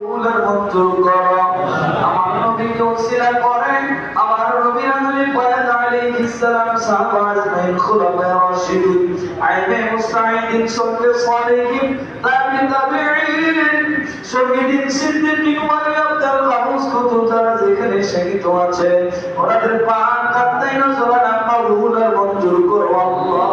মঞ্জুর করো। আমার নবীকে ওসিলা করেন, আমার নবীর আহলে বায়াত আলাইহিস সালাম সাহাবা আজমাইন খুলাফায়ে রাশিদিন আইমে মুস্তাহিদিন সলফে সালেহিন তাবিঈন শহীদিন সিদ্দিকিন ওয়ালি আব্দুল খামুস কুতুব যারা যেখানে শহীদ আছে ওনাদের পাক কাত্তাই নজরান আম্মা রুহুল মঞ্জুর করো আল্লাহ।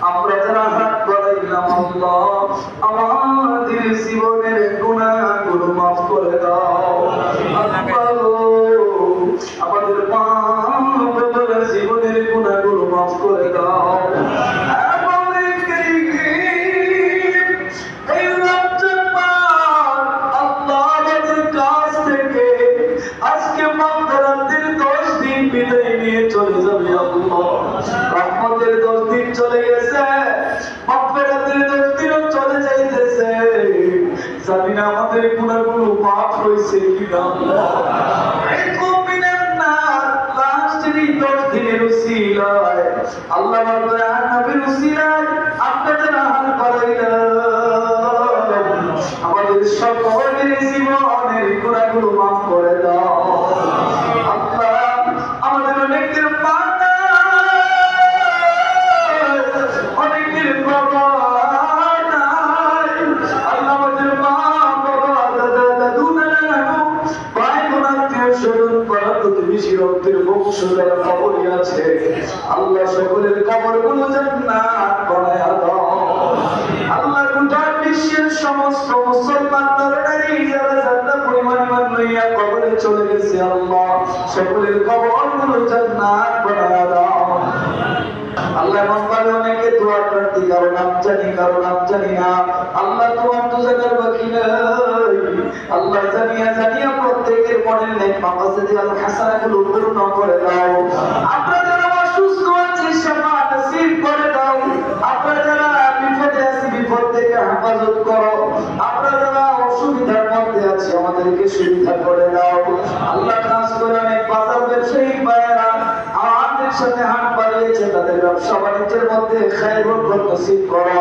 আমরা যারা হাত বাড়াইলাম আল্লাহ আমাদের জীবনের গুনাহগুলো মাফ করে দাও আমাদের পাপের জীবনের গুনাহগুলো মাফ করে দাও। আজকে মাগফিরাতের 10 দিন বিদায় নিয়ে চলে যাবে আল্লাহ। রহমতের 10 দিন চলে গেছে, মাগফিরাতের 10 দিনও চলে যাইতেছে। জানি না আমাদের গুনাহগুলো মাফ হইছে কিনা আল্লাহ। মিনান নার লাস্টের 10 দিনের উসিলায় আল্লাহ মাওলানা নবীর উসিলায় আপনাদের হাত বাড়াইলাম, আমাদের সকলের জীবনের গুনাহগুলো মাফ করে দাও আল্লাহ। আমাদের অনেকের পাতা অনেকের বাবা নাই আল্লাহ, আমাদের মা বাবা দাদা দাদু নানু ভাই বোন আত্মীয় স্বজন পাড়া প্রতিবেশী রক্তের বংশ যারা কবরে আছে আল্লাহ সকলের কবরগুলো জান্নাত বানায়া দাও আল্লাহ। গোটা বিশ্বের সমস্ত মুসলমান নরনারী যারা জান্নাত পরিমাণ লইয়া কবরে চলে গেছে আল্লাহ সকলের কবরগুলো জান্নাত বানায়া দাও আল্লাহ। মনবালে অনেকে দোয়া প্রার্থী কারো নাম জানি না আল্লাহ, তোমার তো জানার বাকি নাই আল্লাহ। জানিয়া প্রত্যেকের মনের নেক মাকাসিদ আল হাসানাগুলো পূর্ণ করে দাও। আপনারা যারা অসুস্থ আছে সেবা নসিব করে দাও। আপনারা যারা বিপদে আছে বিপদ থেকে হেফাজত করো। আপনারা যারা অসুবিধার মধ্যে আছে আমাদেরকে সুবিধা করে দাও আল্লাহ। খাস করে অনেক বাজার ব্যবসায়ী ভাইয়েরা আমাদের সাথে হাত বাড়িয়েছে, তাদের ব্যবসা বাণিজ্যের মধ্যে খায়র বরকত নসিব করো।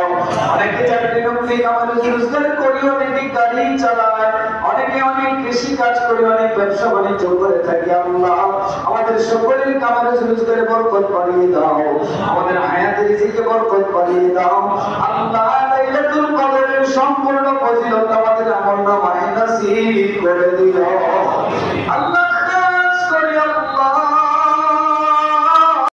অনেকে চাকরি নকরি আমাদের রোজগার করি, অনেকে গাড়ি চালায়, অনেকে অনেক কৃষি কাজ করে, অনেক ব্যবসা বাণিজ্য করে থাকে আল্লাহ। আমাদের সকলের কামারে রোজগারে বরকত বাড়িয়ে দাও, আমাদের হায়াতে রিজিকে বরকত বাড়িয়ে দাও আল্লাহ। লাইলাতুল কদরের সম্পূর্ণ ফজিলত আমাদের আমল নামায় নসিব করে দিও।